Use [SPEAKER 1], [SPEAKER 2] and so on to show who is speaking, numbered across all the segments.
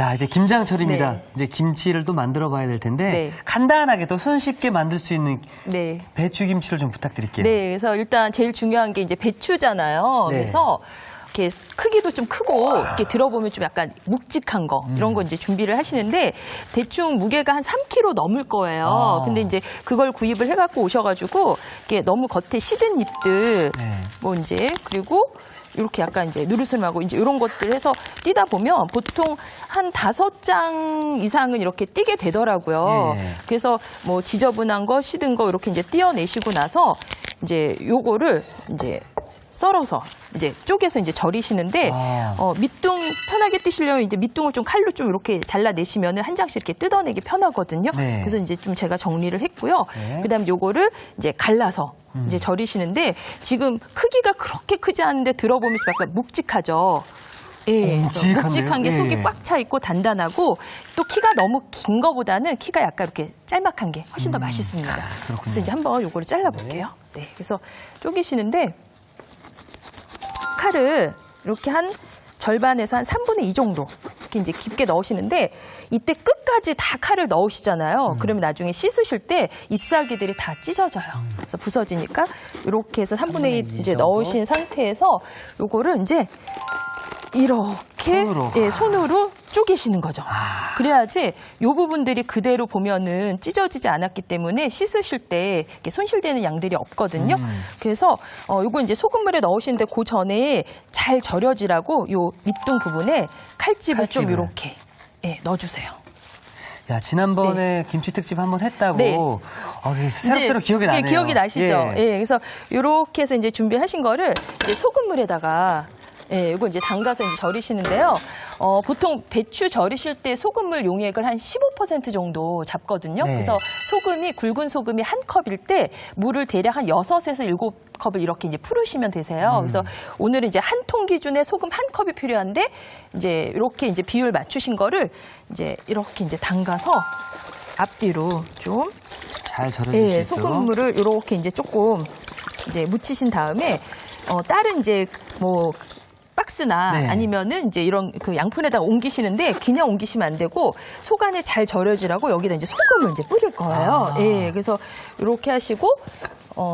[SPEAKER 1] 자, 이제 김장철입니다.
[SPEAKER 2] 네.
[SPEAKER 1] 이제 김치를 또 만들어 봐야 될 텐데
[SPEAKER 2] 네.
[SPEAKER 1] 간단하게 또 손쉽게 만들 수 있는
[SPEAKER 2] 네.
[SPEAKER 1] 배추김치를 좀 부탁드릴게요.
[SPEAKER 2] 네, 그래서 일단 제일 중요한 게 이제 배추잖아요.
[SPEAKER 1] 네.
[SPEAKER 2] 그래서 이렇게 크기도 좀 크고 이렇게 들어보면 좀 약간 묵직한 거 이런 거 이제 준비를 하시는데 대충 무게가 한 3kg 넘을 거예요.
[SPEAKER 1] 아.
[SPEAKER 2] 근데 이제 그걸 구입을 해갖고 오셔가지고 이게 너무 겉에 시든 잎들
[SPEAKER 1] 네.
[SPEAKER 2] 뭐 이제 그리고 이렇게 약간 이제 누르스름하고 이제 이런 것들 해서 띄다 보면 보통 한 5장 이상은 이렇게 띄게 되더라고요.
[SPEAKER 1] 예.
[SPEAKER 2] 그래서 뭐 지저분한 거, 시든 거 이렇게 이제 띄어내시고 나서 이제 요거를 이제 썰어서 이제 쪼개서 이제 절이시는데
[SPEAKER 1] 아.
[SPEAKER 2] 밑둥 편하게 뜨시려면 이제 밑둥을 좀 칼로 좀 이렇게 잘라내시면은 한 장씩 이렇게 뜯어내기 편하거든요.
[SPEAKER 1] 네.
[SPEAKER 2] 그래서 이제 좀 제가 정리를 했고요.
[SPEAKER 1] 네.
[SPEAKER 2] 그다음에 요거를 이제 갈라서 이제 절이시는데 지금 크기가 그렇게 크지 않은데 들어보면 좀 약간 묵직하죠. 예,
[SPEAKER 1] 묵직한데요?
[SPEAKER 2] 묵직한 게
[SPEAKER 1] 예.
[SPEAKER 2] 속이 꽉 차 있고 단단하고 또 키가 너무 긴 거보다는 키가 약간 이렇게 짤막한 게 훨씬 더 맛있습니다.
[SPEAKER 1] 그렇군요.
[SPEAKER 2] 그래서 이제 한번 요거를 잘라볼게요. 네, 그래서 쪼개시는데 칼을 이렇게 한 절반에서 한 3분의 2 정도 이렇게 이제 깊게 넣으시는데 이때 끝까지 다 칼을 넣으시잖아요. 그러면 나중에 씻으실 때 잎사귀들이 다 찢어져요. 그래서 부서지니까 이렇게 해서 3분의 2 이제
[SPEAKER 1] 정도?
[SPEAKER 2] 넣으신 상태에서 요거를 이제 이렇게
[SPEAKER 1] 손으로.
[SPEAKER 2] 예, 손으로 쪼개시는 거죠. 그래야지 요 부분들이 그대로 보면은 찢어지지 않았기 때문에 씻으실 때 이렇게 손실되는 양들이 없거든요. 그래서 요거 이제 소금물에 넣으시는데 그 전에 잘 절여지라고 요 밑둥 부분에 칼집을 좀
[SPEAKER 1] 칼집을.
[SPEAKER 2] 이렇게 예, 넣어주세요.
[SPEAKER 1] 야, 지난번에 김치 특집 한번 했다고
[SPEAKER 2] 네.
[SPEAKER 1] 새록새록
[SPEAKER 2] 이제,
[SPEAKER 1] 기억이 나네요.
[SPEAKER 2] 예, 기억이 나시죠?
[SPEAKER 1] 예.
[SPEAKER 2] 예, 그래서 요렇게 해서 이제 준비하신 거를 이제 소금물에다가 예, 이거 이제 담가서 이제 절이시는데요. 보통 배추 절이실 때 소금물 용액을 한 15% 정도 잡거든요.
[SPEAKER 1] 네.
[SPEAKER 2] 그래서 굵은 소금이 한 컵일 때 물을 대략 한 6에서 7컵을 이렇게 이제 풀으시면 되세요. 그래서 오늘은 이제 한 통 기준의 소금 한 컵이 필요한데 이제 이렇게 이제 비율 맞추신 거를 이제 이렇게 이제 담가서 앞뒤로 좀
[SPEAKER 1] 잘 절여줄 수
[SPEAKER 2] 예,
[SPEAKER 1] 있도록.
[SPEAKER 2] 소금물을 이렇게 이제 조금 이제 묻히신 다음에 다른 이제 뭐 박스나
[SPEAKER 1] 네.
[SPEAKER 2] 아니면은 이제 이런 그 양푼에다가 옮기시는데 그냥 옮기시면 안 되고 속 안에 잘 절여지라고 여기다 이제 소금을 이제 뿌릴 거예요. 예, 그래서 이렇게 하시고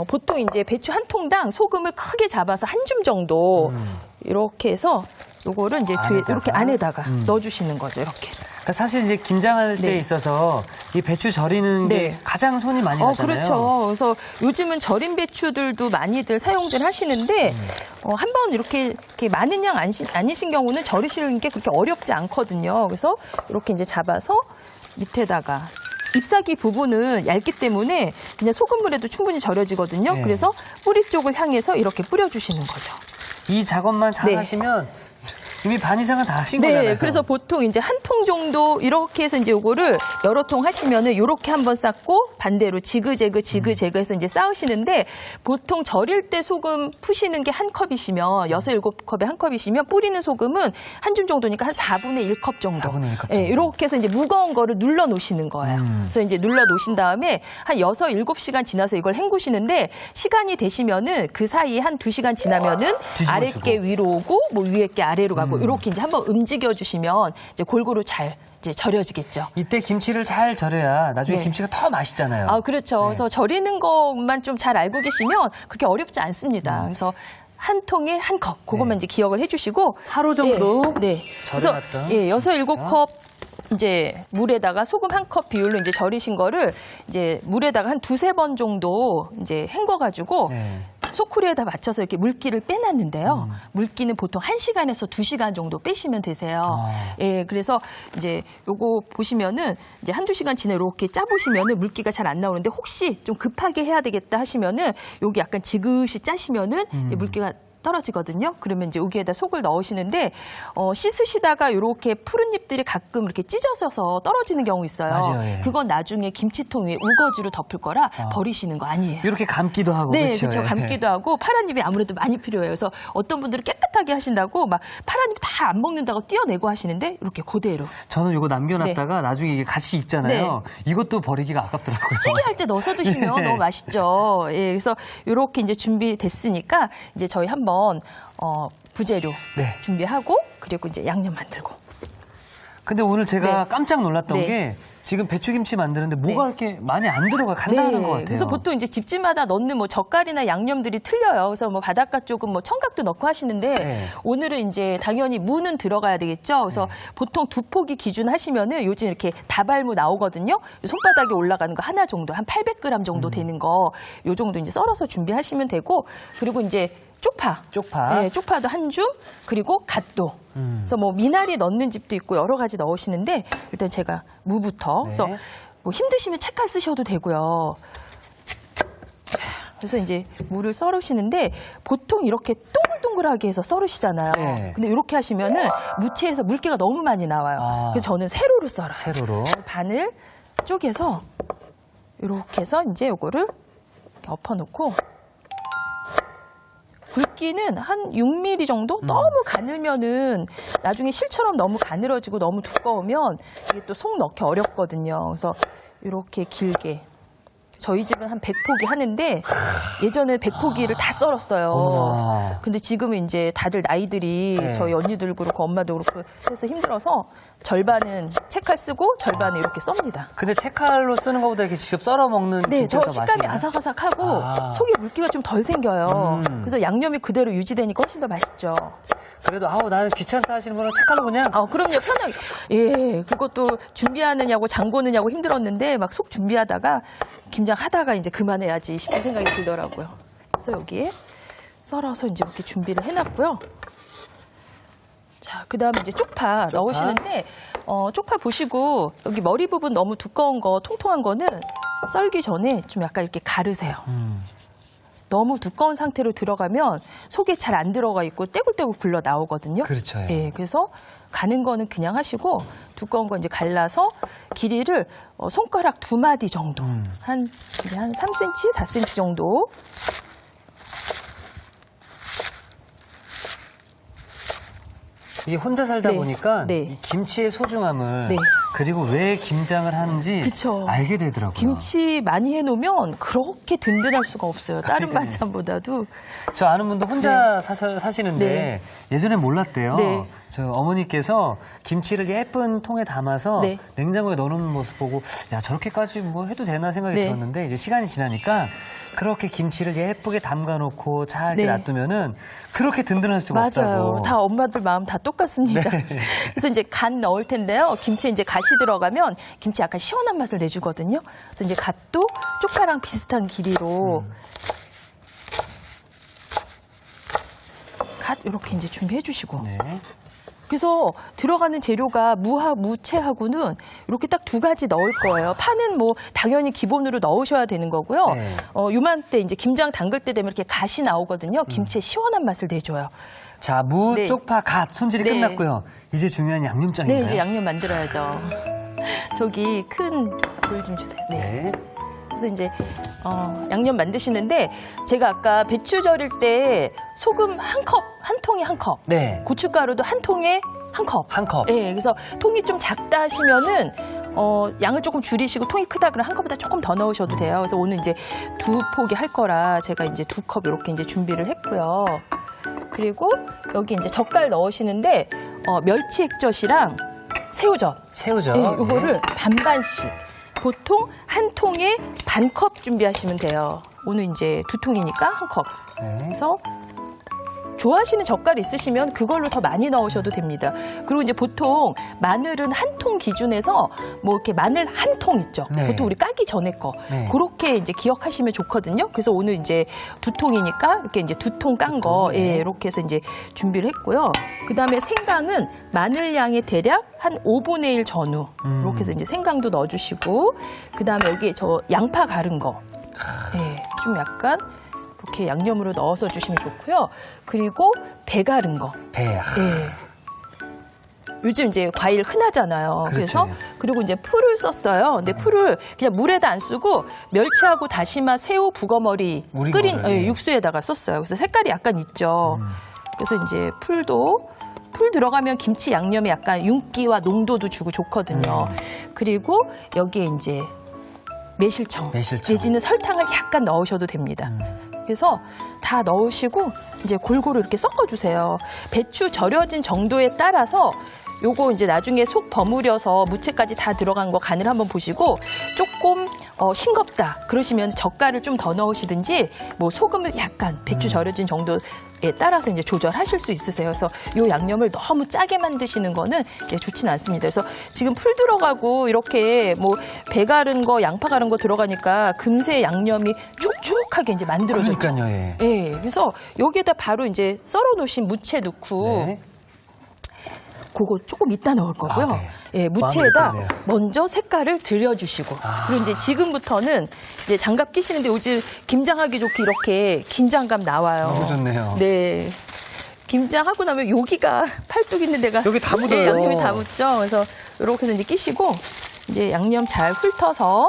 [SPEAKER 2] 보통 이제 배추 한 통당 소금을 크게 잡아서 한 줌 정도 이렇게 해서 요거를 이제 뒤에
[SPEAKER 1] 안에다가?
[SPEAKER 2] 이렇게 안에다가 넣어주시는 거죠. 이렇게.
[SPEAKER 1] 그러니까 사실 이제 김장할 때
[SPEAKER 2] 네.
[SPEAKER 1] 있어서 이 배추 절이는 게
[SPEAKER 2] 네.
[SPEAKER 1] 가장 손이 많이 가잖아요.
[SPEAKER 2] 그렇죠. 그래서 요즘은 절인 배추들도 많이들 사용들 하시는데 한번 이렇게 많은 양 아니신 경우는 절이시는 게 그렇게 어렵지 않거든요. 그래서 이렇게 이제 잡아서 밑에다가 잎사귀 부분은 얇기 때문에 그냥 소금물에도 충분히 절여지거든요.
[SPEAKER 1] 네.
[SPEAKER 2] 그래서 뿌리 쪽을 향해서 이렇게 뿌려주시는 거죠.
[SPEAKER 1] 이 작업만 잘
[SPEAKER 2] 네.
[SPEAKER 1] 하시면 이미 반 이상은 다 하신
[SPEAKER 2] 네,
[SPEAKER 1] 거잖아요.
[SPEAKER 2] 그래서 보통 이제 한 통 정도 이렇게 해서 이제 요거를 여러 통 하시면은 요렇게 한번 쌓고 반대로 지그재그 해서 이제 쌓으시는데 보통 절일 때 소금 푸시는 게 한 컵이시면 6, 7컵에 한 컵이시면 뿌리는 소금은 한 줌 정도니까 한 4분의 1컵 정도.
[SPEAKER 1] 4분의 1컵 정도.
[SPEAKER 2] 예, 이렇게 해서 이제 무거운 거를 눌러 놓으시는 거예요. 그래서 이제 눌러 놓으신 다음에 한 6, 7시간 지나서 이걸 헹구시는데 시간이 되시면은 그 사이에 한 2시간 지나면은
[SPEAKER 1] 뒤집어주고.
[SPEAKER 2] 아래 게 위로 오고 뭐 위에 게 아래로 가고 이렇게 이제 한번 움직여 주시면 이제 골고루 잘 이제 절여지겠죠.
[SPEAKER 1] 이때 김치를 잘 절여야 나중에
[SPEAKER 2] 네.
[SPEAKER 1] 김치가 더 맛있잖아요.
[SPEAKER 2] 아, 그렇죠. 그래서 절이는 것만 좀 잘 알고 계시면 그렇게 어렵지 않습니다. 그래서 한 통에 한 컵, 그것만 이제 기억을 해주시고
[SPEAKER 1] 하루 정도
[SPEAKER 2] 네. 그래서
[SPEAKER 1] 절여놨던
[SPEAKER 2] 예, 6, 7컵 이제 물에다가 소금 한 컵 비율로 이제 절이신 거를 이제 물에다가 한 2, 3번 정도 이제 헹궈가지고
[SPEAKER 1] 네.
[SPEAKER 2] 소쿠리에다 맞춰서 이렇게 물기를 빼놨는데요. 물기는 보통 1시간에서 2시간 정도 빼시면 되세요. 예, 그래서 이제 요거 보시면은 이제 1-2시간 지나 이렇게 짜보시면은 물기가 잘 안 나오는데 혹시 좀 급하게 해야 되겠다 하시면은 여기 약간 지그시 짜시면은 이제 물기가 떨어지거든요. 그러면 이제 여기에다 속을 넣으시는데 씻으시다가 이렇게 푸른 잎들이 가끔 이렇게 찢어져서 떨어지는 경우 있어요.
[SPEAKER 1] 맞아요, 예.
[SPEAKER 2] 그건 나중에 김치통 위에 우거지로 덮을 거라 버리시는 거 아니에요.
[SPEAKER 1] 이렇게 감기도 하고
[SPEAKER 2] 네,
[SPEAKER 1] 그렇죠.
[SPEAKER 2] 그렇죠.
[SPEAKER 1] 예.
[SPEAKER 2] 감기도 하고 파란 잎이 아무래도 많이 필요해요. 그래서 어떤 분들은 깨끗하게 하신다고 막 파란 잎 다 안 먹는다고 떼어내고 하시는데 이렇게 그대로.
[SPEAKER 1] 저는 이거 남겨놨다가 나중에 이게 같이 익잖아요. 이것도 버리기가 아깝더라고요.
[SPEAKER 2] 찌개 할 때 넣어서 드시면
[SPEAKER 1] 네.
[SPEAKER 2] 너무 맛있죠. 예, 그래서 이렇게 이제 준비됐으니까 이제 저희 한번 부재료
[SPEAKER 1] 네.
[SPEAKER 2] 준비하고 그리고 이제 양념 만들고.
[SPEAKER 1] 근데 오늘 제가
[SPEAKER 2] 네.
[SPEAKER 1] 깜짝 놀랐던
[SPEAKER 2] 네.
[SPEAKER 1] 게 지금 배추김치 만드는데 뭐가
[SPEAKER 2] 네.
[SPEAKER 1] 이렇게 많이 안 들어가 간단한 것 같아요.
[SPEAKER 2] 그래서 보통 이제 집집마다 넣는 뭐 젓갈이나 양념들이 틀려요. 그래서 뭐 바닷가 쪽은 뭐 청각도 넣고 하시는데
[SPEAKER 1] 네.
[SPEAKER 2] 오늘은 이제 당연히 무는 들어가야 되겠죠. 그래서 보통 2포기 기준 하시면은 요즘 이렇게 다발무 나오거든요. 손바닥에 올라가는 거 하나 정도, 한 800g 정도 되는 거, 요 정도 이제 썰어서 준비하시면 되고, 그리고 이제 쪽파. 네, 쪽파도 한 줌, 그리고 갓도. 그래서 뭐 미나리 넣는 집도 있고 여러 가지 넣으시는데 일단 제가 무부터.
[SPEAKER 1] 네.
[SPEAKER 2] 그래서 뭐 힘드시면 채칼 쓰셔도 되고요. 자, 그래서 이제 무를 썰으시는데 보통 이렇게 동글동글하게 해서 썰으시잖아요.
[SPEAKER 1] 네.
[SPEAKER 2] 근데 이렇게 하시면은 무채에서 물기가 너무 많이 나와요. 그래서 저는 세로로 썰어요.
[SPEAKER 1] 세로로.
[SPEAKER 2] 반을 쪼개서 이렇게 해서 이제 요거를 이렇게 엎어놓고 굵기는 한 6mm 정도? 너무 가늘면은 나중에 실처럼 너무 가늘어지고 너무 두꺼우면 이게 또 속 넣기 어렵거든요. 그래서 이렇게 길게. 저희 집은 한 100포기 하는데 예전에 100포기를 다 썰었어요.
[SPEAKER 1] 어머나.
[SPEAKER 2] 근데 지금은 이제 다들 나이들이
[SPEAKER 1] 네.
[SPEAKER 2] 저희 언니들 그렇고 엄마도 그렇고 해서 힘들어서 절반은 채칼 쓰고 절반은 이렇게 썹니다.
[SPEAKER 1] 근데 채칼로 쓰는 것보다 이렇게 직접 썰어 먹는
[SPEAKER 2] 네, 더
[SPEAKER 1] 김치가 더
[SPEAKER 2] 식감이
[SPEAKER 1] 맛있나요?
[SPEAKER 2] 아삭아삭하고
[SPEAKER 1] 아.
[SPEAKER 2] 속에 물기가 좀 덜 생겨요.
[SPEAKER 1] 음.
[SPEAKER 2] 그래서 양념이 그대로 유지되니까 훨씬 더 맛있죠.
[SPEAKER 1] 그래도 나는 귀찮다 하시는 분은 채칼로 그냥
[SPEAKER 2] 그럼요. 편하게. 예, 그것도 준비하느냐고 장보느냐고 힘들었는데 막 속 준비하다가 김장 하다가 이제 그만해야지 싶은 생각이 들더라고요. 그래서 여기에 썰어서 이제 이렇게 준비를 해놨고요. 자, 그 다음에 이제 쪽파 넣으시는데, 쪽파 보시고, 여기 머리 부분 너무 두꺼운 거, 통통한 거는 썰기 전에 좀 약간 이렇게 가르세요. 너무 두꺼운 상태로 들어가면 속에 잘 안 들어가 있고 떼굴떼굴 굴러 나오거든요.
[SPEAKER 1] 그렇죠. 예.
[SPEAKER 2] 예, 그래서 가는 거는 그냥 하시고 두꺼운 거 이제 갈라서 길이를 손가락 2마디 정도, 한 3cm, 4cm 정도.
[SPEAKER 1] 이게 혼자 살다
[SPEAKER 2] 네.
[SPEAKER 1] 보니까
[SPEAKER 2] 네.
[SPEAKER 1] 이 김치의 소중함을
[SPEAKER 2] 네.
[SPEAKER 1] 그리고 왜 김장을 하는지
[SPEAKER 2] 그쵸.
[SPEAKER 1] 알게 되더라고요.
[SPEAKER 2] 김치 많이 해놓으면 그렇게 든든할 수가 없어요. 다른
[SPEAKER 1] 그러니까요.
[SPEAKER 2] 반찬보다도.
[SPEAKER 1] 저 아는 분도 혼자 사시는데
[SPEAKER 2] 네.
[SPEAKER 1] 예전에 몰랐대요.
[SPEAKER 2] 네.
[SPEAKER 1] 저 어머니께서 김치를 예쁜 통에 담아서
[SPEAKER 2] 네.
[SPEAKER 1] 냉장고에 넣어놓는 모습 보고 야 저렇게까지 뭐 해도 되나 생각이
[SPEAKER 2] 네.
[SPEAKER 1] 들었는데 이제 시간이 지나니까 그렇게 김치를 예쁘게 담가놓고 잘 이렇게
[SPEAKER 2] 네.
[SPEAKER 1] 놔두면은 그렇게 든든할 수가
[SPEAKER 2] 맞아요.
[SPEAKER 1] 없다고.
[SPEAKER 2] 다 엄마들 마음 다 똑같습니다.
[SPEAKER 1] 네.
[SPEAKER 2] 그래서 이제 간 넣을 텐데요. 김치에 이제 갓이 들어가면 김치 약간 시원한 맛을 내주거든요. 그래서 이제 갓도 쪽파랑 비슷한 길이로 갓 이렇게 이제 준비해 주시고.
[SPEAKER 1] 네.
[SPEAKER 2] 그래서 들어가는 재료가 무채하고는 이렇게 딱 2가지 넣을 거예요. 파는 뭐 당연히 기본으로 넣으셔야 되는 거고요.
[SPEAKER 1] 네.
[SPEAKER 2] 요맘때 이제 김장 담글 때 되면 이렇게 갓이 나오거든요. 김치의 시원한 맛을 내줘요.
[SPEAKER 1] 자, 무,
[SPEAKER 2] 네.
[SPEAKER 1] 쪽파, 갓 손질이
[SPEAKER 2] 네.
[SPEAKER 1] 끝났고요. 이제 중요한 양념장인가요?
[SPEAKER 2] 네, 이제 양념 만들어야죠. 저기 큰 볼 좀 주세요. 네.
[SPEAKER 1] 네.
[SPEAKER 2] 그래서 이제 양념 만드시는데 제가 아까 배추 절일 때 소금 한 통에 한 컵.
[SPEAKER 1] 네.
[SPEAKER 2] 고춧가루도 한 통에 한 컵.
[SPEAKER 1] 한 컵.
[SPEAKER 2] 네, 그래서 통이 좀 작다 하시면은 양을 조금 줄이시고 통이 크다 그러면 한 컵보다 조금 더 넣으셔도 돼요. 그래서 오늘 이제 2포기 할 거라 제가 이제 2컵 이렇게 이제 준비를 했고요. 그리고 여기 이제 젓갈 넣으시는데 멸치 액젓이랑 새우젓.
[SPEAKER 1] 새우젓.
[SPEAKER 2] 네, 요거를 반반씩. 보통 한 통에 반 컵 준비하시면 돼요. 오늘 이제 2통이니까 한 컵.
[SPEAKER 1] 네.
[SPEAKER 2] 그래서 좋아하시는 젓갈 있으시면 그걸로 더 많이 넣으셔도 됩니다. 그리고 이제 보통 마늘은 한 통 기준에서 뭐 이렇게 마늘 한 통 있죠.
[SPEAKER 1] 네.
[SPEAKER 2] 보통 우리 까기 전에 거.
[SPEAKER 1] 네.
[SPEAKER 2] 그렇게 이제 기억하시면 좋거든요. 그래서 오늘 이제 2통이니까 이렇게 이제 2통 깐 거,
[SPEAKER 1] 네.
[SPEAKER 2] 예, 이렇게 해서 이제 준비를 했고요. 그 다음에 생강은 마늘 양의 대략 한 5분의 1 전후. 이렇게 해서 이제 생강도 넣어주시고, 그 다음에 여기 저 양파 가른 거. 예, 좀 약간 이렇게 양념으로 넣어서 주시면 좋고요. 그리고 배 가른 거.
[SPEAKER 1] 배.
[SPEAKER 2] 예. 요즘 이제 과일 흔하잖아요.
[SPEAKER 1] 그렇죠.
[SPEAKER 2] 그래서 그리고 이제 풀을 썼어요. 근데 풀을 그냥 물에다 안 쓰고 멸치하고 다시마, 새우, 북어머리
[SPEAKER 1] 우린
[SPEAKER 2] 끓인
[SPEAKER 1] 거를.
[SPEAKER 2] 육수에다가 썼어요. 그래서 색깔이 약간 있죠. 그래서 이제 풀 들어가면 김치 양념에 약간 윤기와 농도도 주고 좋거든요. 그리고 여기에 이제 매실청, 내지는 설탕을 약간 넣으셔도 됩니다. 그래서 다 넣으시고 이제 골고루 이렇게 섞어주세요. 배추 절여진 정도에 따라서 요거 이제 나중에 속 버무려서 무채까지 다 들어간 거 간을 한번 보시고 조금 싱겁다 그러시면 젓갈을 좀 더 넣으시든지 뭐 소금을 약간 배추 절여진 정도에 따라서 이제 조절하실 수 있으세요. 그래서 요 양념을 너무 짜게 만드시는 거는 이제 좋지는 않습니다. 그래서 지금 풀 들어가고 이렇게 뭐 배 가른 거, 양파 가른 거 들어가니까 금세 양념이 촉촉하게 이제 만들어져요.
[SPEAKER 1] 그러니까요, 예.
[SPEAKER 2] 예. 그래서 여기에다 바로 이제 썰어 놓으신 무채 넣고
[SPEAKER 1] 네.
[SPEAKER 2] 그거 조금 이따 넣을 거고요.
[SPEAKER 1] 아, 네.
[SPEAKER 2] 예, 무채에다
[SPEAKER 1] 마음이 급네요.
[SPEAKER 2] 먼저 색깔을 들여주시고 그리고 이제 지금부터는 이제 장갑 끼시는데 요즘 김장하기 좋게 이렇게 긴장감 나와요.
[SPEAKER 1] 너무 좋네요.
[SPEAKER 2] 네. 김장하고 나면 여기가 팔뚝 있는 데가
[SPEAKER 1] 여기 다 묻어요.
[SPEAKER 2] 네, 양념이 다 묻죠. 그래서 이렇게 해서 이제 끼시고 이제 양념 잘 훑어서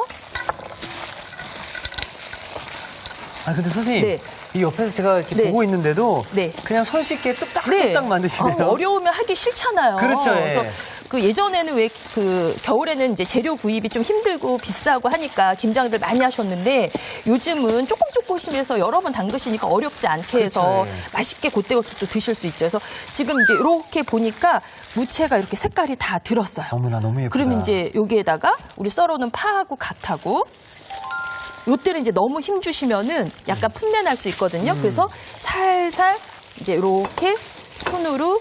[SPEAKER 1] 아, 근데 선생님.
[SPEAKER 2] 네.
[SPEAKER 1] 이 옆에서 제가 이렇게
[SPEAKER 2] 네.
[SPEAKER 1] 보고 있는데도
[SPEAKER 2] 네.
[SPEAKER 1] 그냥 손쉽게 뚝딱뚝딱 만드시네요.
[SPEAKER 2] 어려우면 하기 싫잖아요.
[SPEAKER 1] 그렇죠, 예.
[SPEAKER 2] 그래서 그 예전에는 왜 그 겨울에는 이제 재료 구입이 좀 힘들고 비싸고 하니까 김장들 많이 하셨는데 요즘은 조금 해서 여러 번 담그시니까 어렵지 않게 해서
[SPEAKER 1] 그렇죠, 예.
[SPEAKER 2] 맛있게 그때그때 또 드실 수 있죠. 그래서 지금 이제 이렇게 보니까 무채가 이렇게 색깔이 다 들었어요.
[SPEAKER 1] 어머나, 너무 예쁘다.
[SPEAKER 2] 그러면 이제 여기에다가 우리 썰어놓은 파하고 갓하고 요때는 이제 너무 힘 주시면은 약간 풋내 날 수 있거든요. 그래서 살살 이제 이렇게 손으로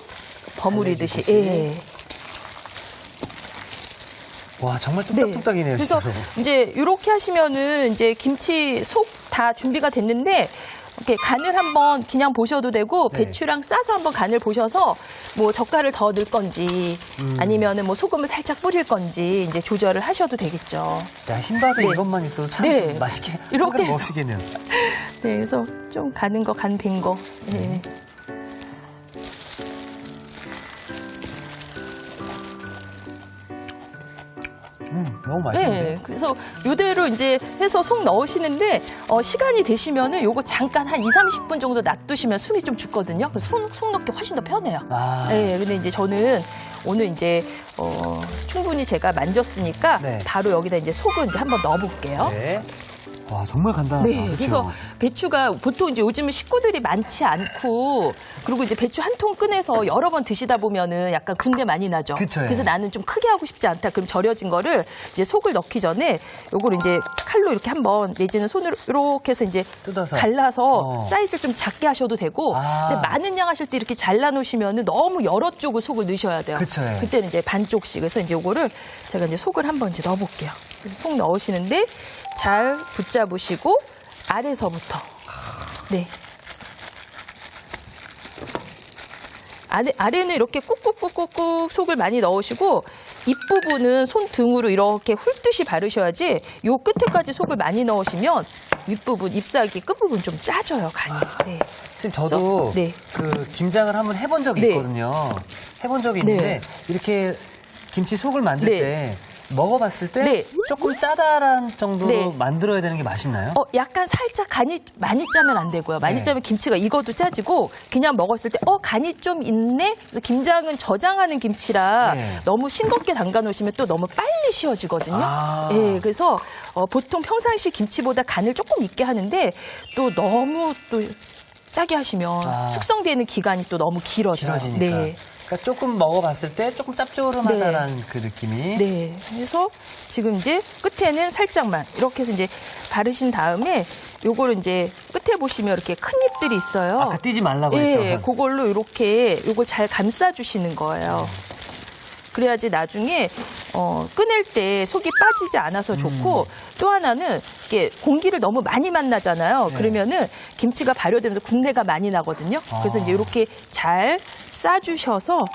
[SPEAKER 2] 버무리듯이.
[SPEAKER 1] 달래주듯이.
[SPEAKER 2] 예.
[SPEAKER 1] 와, 정말 뚝딱뚝딱이네요,
[SPEAKER 2] 그래서
[SPEAKER 1] 진짜로.
[SPEAKER 2] 이제 이렇게 하시면은 이제 김치 속 다 준비가 됐는데 이렇게 간을 한번 그냥 보셔도 되고
[SPEAKER 1] 네.
[SPEAKER 2] 배추랑 싸서 한번 간을 보셔서 뭐 젓갈을 더 넣을 건지 아니면은 뭐 소금을 살짝 뿌릴 건지 이제 조절을 하셔도 되겠죠.
[SPEAKER 1] 야, 흰밥에
[SPEAKER 2] 네.
[SPEAKER 1] 이것만 있어도 참
[SPEAKER 2] 네.
[SPEAKER 1] 맛있게
[SPEAKER 2] 이렇게 해서.
[SPEAKER 1] 먹으시겠네요.
[SPEAKER 2] 네, 그래서 좀 가는 거, 간 빈 거. 네.
[SPEAKER 1] 너무 맛있는데.
[SPEAKER 2] 네, 그래서 요대로 이제 해서 속 넣으시는데 시간이 되시면은 요거 잠깐 한 2, 30분 정도 놔두시면 숨이 좀 죽거든요. 그래서 속 넣기 훨씬 더 편해요.
[SPEAKER 1] 아.
[SPEAKER 2] 네, 근데 이제 저는 오늘 이제 충분히 제가 만졌으니까
[SPEAKER 1] 네.
[SPEAKER 2] 바로 여기다 이제 속을 이제 한번 넣어볼게요.
[SPEAKER 1] 네. 와, 정말 간단하다.
[SPEAKER 2] 네,
[SPEAKER 1] 그렇죠?
[SPEAKER 2] 그래서 배추가 보통 이제 요즘은 식구들이 많지 않고 그리고 이제 배추 한 통 꺼내서 여러 번 드시다 보면은 약간 군대 많이 나죠.
[SPEAKER 1] 그쵸, 예.
[SPEAKER 2] 그래서 나는 좀 크게 하고 싶지 않다. 그럼 절여진 거를 이제 속을 넣기 전에 요걸 이제 칼로 이렇게 한번 내지는 손으로 이렇게 해서 이제
[SPEAKER 1] 뜯어서.
[SPEAKER 2] 갈라서 사이즈를 좀 작게 하셔도 되고
[SPEAKER 1] 아.
[SPEAKER 2] 근데 많은 양 하실 때 이렇게 잘라 놓으시면은 너무 여러 쪽을 속을 넣으셔야 돼요.
[SPEAKER 1] 그쵸, 예.
[SPEAKER 2] 그때는 이제 반쪽씩. 그래서 이제 요거를 제가 이제 속을 한번 이제 넣어볼게요. 속 넣으시는데 잘 붙잡으시고 아래서부터. 네. 아래는 이렇게 꾹꾹꾹꾹꾹 속을 많이 넣으시고 윗부분은 손등으로 이렇게 훑듯이 바르셔야지 요 끝에까지 속을 많이 넣으시면 윗부분, 잎사귀 끝부분 좀 짜져요, 간이. 네.
[SPEAKER 1] 지금 저도
[SPEAKER 2] 네.
[SPEAKER 1] 그 김장을 한번 해본 적이
[SPEAKER 2] 네.
[SPEAKER 1] 있거든요. 해본 적이 있는데
[SPEAKER 2] 네.
[SPEAKER 1] 이렇게 김치 속을 만들
[SPEAKER 2] 네.
[SPEAKER 1] 때 먹어봤을 때
[SPEAKER 2] 네.
[SPEAKER 1] 조금 짜다란 정도로
[SPEAKER 2] 네.
[SPEAKER 1] 만들어야 되는 게 맛있나요?
[SPEAKER 2] 약간 살짝 간이 많이 짜면 안 되고요. 많이
[SPEAKER 1] 네.
[SPEAKER 2] 짜면 김치가 익어도 짜지고 그냥 먹었을 때 간이 좀 있네? 그래서 김장은 저장하는 김치라
[SPEAKER 1] 네.
[SPEAKER 2] 너무 싱겁게 담가 놓으시면 또 너무 빨리 쉬어지거든요.
[SPEAKER 1] 아.
[SPEAKER 2] 예, 그래서 보통 평상시 김치보다 간을 조금 있게 하는데 또 너무 또 짜게 하시면 숙성되는 기간이 또 너무 길어져요.
[SPEAKER 1] 길어지니까.
[SPEAKER 2] 네.
[SPEAKER 1] 그러니까 조금 먹어봤을 때 조금 짭조름하다라는 그 느낌이.
[SPEAKER 2] 네. 그래서 지금 이제 끝에는 살짝만 이렇게 해서 이제 바르신 다음에 요거를 이제 끝에 보시면 이렇게 큰 잎들이 있어요.
[SPEAKER 1] 아까 띄지 말라고
[SPEAKER 2] 예,
[SPEAKER 1] 했던.
[SPEAKER 2] 그걸로 이렇게 요걸 잘 감싸 주시는 거예요. 그래야지 나중에 꺼낼 때 속이 빠지지 않아서 좋고 또 하나는 이게 공기를 너무 많이 만나잖아요.
[SPEAKER 1] 네.
[SPEAKER 2] 그러면은 김치가 발효되면서 국내가 많이 나거든요. 그래서 이제 이렇게 잘 싸주셔서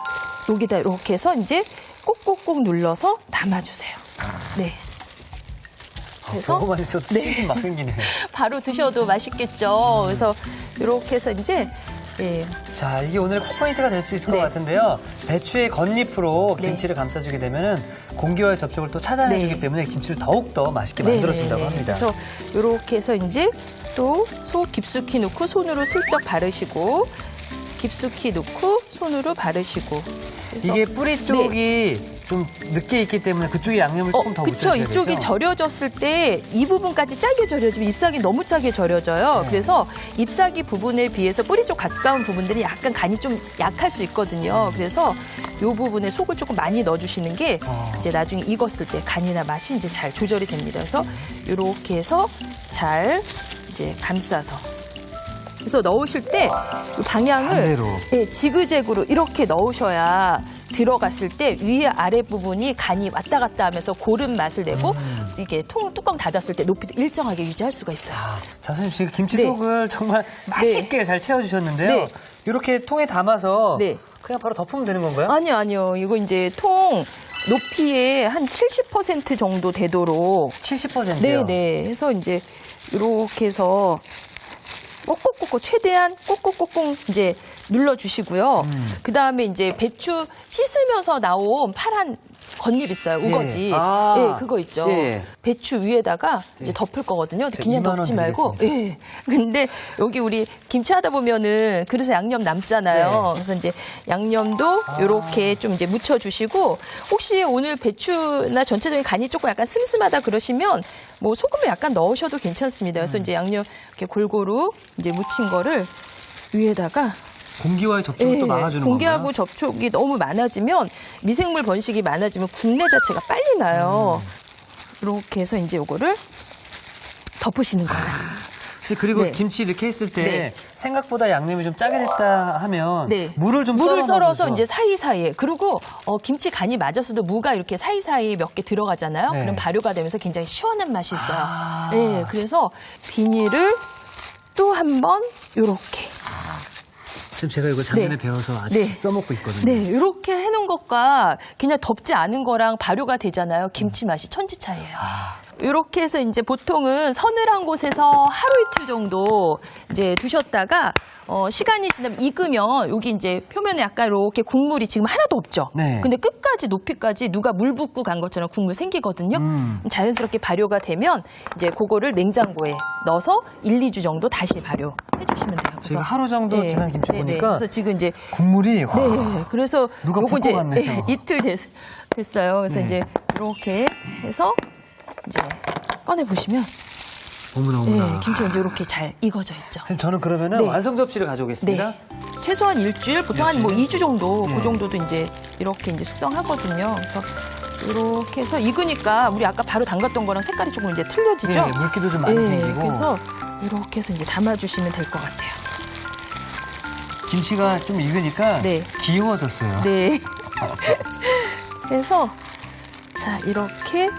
[SPEAKER 2] 여기다 이렇게 해서 이제 꼭꼭꼭 눌러서 담아주세요. 네. 그래서
[SPEAKER 1] 보고만 있어도
[SPEAKER 2] 네.
[SPEAKER 1] 침이 막 생기네요.
[SPEAKER 2] 바로 드셔도 맛있겠죠. 그래서 이렇게 해서 이제 예.
[SPEAKER 1] 자, 이게 오늘 포인트가 될 수 있을
[SPEAKER 2] 네.
[SPEAKER 1] 것 같은데요. 배추의 겉잎으로
[SPEAKER 2] 네.
[SPEAKER 1] 김치를 감싸주게 되면은 공기와의 접촉을 또 차단해주기
[SPEAKER 2] 네.
[SPEAKER 1] 때문에 김치를 더욱더 맛있게 만들어준다고 합니다.
[SPEAKER 2] 그래서 이렇게 해서 이제 또 속 깊숙이 넣고 손으로 슬쩍 바르시고 깊숙이 넣고 손으로 바르시고. 그래서
[SPEAKER 1] 이게 뿌리 쪽이 좀 늦게 익기 때문에 그쪽에 양념을 조금 더
[SPEAKER 2] 그쵸.
[SPEAKER 1] 묻혀줘야
[SPEAKER 2] 이쪽이
[SPEAKER 1] 되죠?
[SPEAKER 2] 절여졌을 때 이 부분까지 짜게 절여지면 잎사귀 너무 짜게 절여져요.
[SPEAKER 1] 네.
[SPEAKER 2] 그래서 잎사귀 부분에 비해서 뿌리 쪽 가까운 부분들이 약간 간이 좀 약할 수 있거든요. 그래서 이 부분에 속을 조금 많이 넣어주시는 게 이제 나중에 익었을 때 간이나 맛이 이제 잘 조절이 됩니다. 그래서 이렇게 해서 잘 이제 감싸서. 그래서 넣으실 때 방향을
[SPEAKER 1] 반대로.
[SPEAKER 2] 네, 지그재그로 이렇게 넣으셔야 들어갔을 때 위에 아래 부분이 간이 왔다 갔다 하면서 고른 맛을 내고 이게 뚜껑 닫았을 때 높이도 일정하게 유지할 수가 있어요.
[SPEAKER 1] 자, 선생님 지금 김치
[SPEAKER 2] 네.
[SPEAKER 1] 속을 정말 맛있게 잘 채워주셨는데요.
[SPEAKER 2] 네.
[SPEAKER 1] 이렇게 통에 담아서
[SPEAKER 2] 네.
[SPEAKER 1] 그냥 바로 덮으면 되는 건가요?
[SPEAKER 2] 아니요. 이거 이제 통 높이의 한 70% 정도 되도록
[SPEAKER 1] 70%요?
[SPEAKER 2] 네. 해서 이제 이렇게 해서 꼭꼭꼭꼭 최대한 꼭꼭꼭꼭 이제 눌러주시고요. 그 다음에 이제 배추 씻으면서 나온 파란 겉잎 있어요. 우거지.
[SPEAKER 1] 예. 아.
[SPEAKER 2] 예, 그거 있죠.
[SPEAKER 1] 예.
[SPEAKER 2] 배추 위에다가 이제 덮을 거거든요. 그냥
[SPEAKER 1] 2만 원
[SPEAKER 2] 덮지 말고.
[SPEAKER 1] 드리겠습니다.
[SPEAKER 2] 예. 근데 여기 우리 김치 하다 보면은 그릇에 양념 남잖아요.
[SPEAKER 1] 네.
[SPEAKER 2] 그래서 이제 양념도 이렇게 좀 이제 묻혀주시고 혹시 오늘 배추나 전체적인 간이 조금 약간 슴슴하다 그러시면 뭐 소금을 약간 넣으셔도 괜찮습니다. 그래서 이제 양념 이렇게 골고루 이제 묻힌 거를 위에다가
[SPEAKER 1] 공기와의 접촉을 또
[SPEAKER 2] 네,
[SPEAKER 1] 막아주는
[SPEAKER 2] 공기하고
[SPEAKER 1] 건가요?
[SPEAKER 2] 접촉이 너무 많아지면 미생물 번식이 많아지면 국내 자체가 빨리 나요. 이렇게 해서 이제 요거를 덮으시는 거예요.
[SPEAKER 1] 그리고
[SPEAKER 2] 네.
[SPEAKER 1] 김치 이렇게 했을 때
[SPEAKER 2] 네.
[SPEAKER 1] 생각보다 양념이 좀 짜게 됐다 하면
[SPEAKER 2] 네.
[SPEAKER 1] 물을 좀
[SPEAKER 2] 썰어서 이제 사이사이에 그리고 김치 간이 맞았어도 무가 이렇게 사이사이에 몇 개 들어가잖아요.
[SPEAKER 1] 네.
[SPEAKER 2] 그럼 발효가 되면서 굉장히 시원한 맛이 있어요.
[SPEAKER 1] 아.
[SPEAKER 2] 네, 그래서 비닐을 또 한 번 요렇게
[SPEAKER 1] 지금 제가 이거 작년에
[SPEAKER 2] 네.
[SPEAKER 1] 배워서 아직
[SPEAKER 2] 네.
[SPEAKER 1] 써먹고 있거든요.
[SPEAKER 2] 네, 이렇게 해놓은 것과 그냥 덮지 않은 거랑 발효가 되잖아요. 김치 맛이 천지 차이예요. 이렇게 해서 이제 보통은 서늘한 곳에서 하루 이틀 정도 이제 두셨다가 시간이 지나면 익으면 여기 이제 표면에 약간 이렇게 국물이 지금 하나도 없죠.
[SPEAKER 1] 네.
[SPEAKER 2] 근데 끝까지 높이까지 누가 물 붓고 간 것처럼 국물 생기거든요. 자연스럽게 발효가 되면 이제 그거를 냉장고에 넣어서 1, 2주 정도 다시 발효해 주시면 돼요. 그래서
[SPEAKER 1] 제가 하루 정도 지난 김치 보니까
[SPEAKER 2] 그래서 지금 이제
[SPEAKER 1] 국물이 와,
[SPEAKER 2] 네, 그래서
[SPEAKER 1] 누가
[SPEAKER 2] 요거
[SPEAKER 1] 붓고
[SPEAKER 2] 이제
[SPEAKER 1] 갔네요.
[SPEAKER 2] 이틀 됐어요. 그래서
[SPEAKER 1] 네.
[SPEAKER 2] 이제 이렇게 해서 이제 꺼내 보시면
[SPEAKER 1] 어머나.
[SPEAKER 2] 김치가 이제 이렇게 잘 익어져 있죠.
[SPEAKER 1] 선생님, 저는 그러면은
[SPEAKER 2] 네.
[SPEAKER 1] 완성 접시를 가져오겠습니다.
[SPEAKER 2] 네. 최소한 일주일, 보통 한 뭐
[SPEAKER 1] 일주일?
[SPEAKER 2] 2주 정도,
[SPEAKER 1] 네.
[SPEAKER 2] 그 정도도 이제 이렇게 이제 숙성하거든요. 그래서 이렇게 해서 익으니까 우리 아까 바로 담갔던 거랑 색깔이 조금 이제 틀려지죠.
[SPEAKER 1] 네, 물기도 좀 많이 생기고.
[SPEAKER 2] 그래서 이렇게 해서 이제 담아주시면 될 것 같아요.
[SPEAKER 1] 김치가 좀 익으니까
[SPEAKER 2] 네.
[SPEAKER 1] 귀여워졌어요.
[SPEAKER 2] 네. 그래서 자 이렇게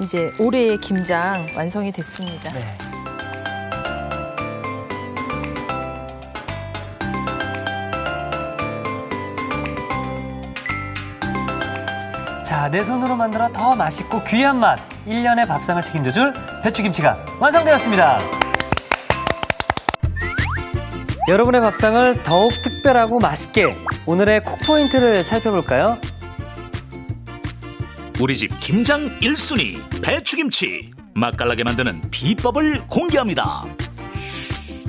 [SPEAKER 2] 이제 올해의 김장 완성이 됐습니다.
[SPEAKER 1] 네. 자, 내 손으로 만들어 더 맛있고 귀한 맛, 1년의 밥상을 책임져줄 배추김치가 완성되었습니다. 여러분의 밥상을 더욱 특별하고 맛있게 오늘의 콕포인트를 살펴볼까요?
[SPEAKER 3] 우리 집 김장 1순위 배추김치. 맛깔나게 만드는 비법을 공개합니다.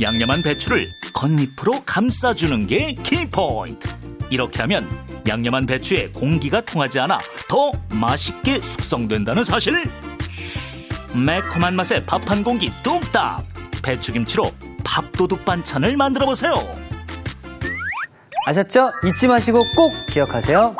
[SPEAKER 3] 양념한 배추를 겉잎으로 감싸주는 게 키포인트. 이렇게 하면 양념한 배추에 공기가 통하지 않아 더 맛있게 숙성된다는 사실. 매콤한 맛에 밥 한 공기 뚝딱. 배추김치로 밥도둑 반찬을 만들어 보세요.
[SPEAKER 1] 아셨죠? 잊지 마시고 꼭 기억하세요.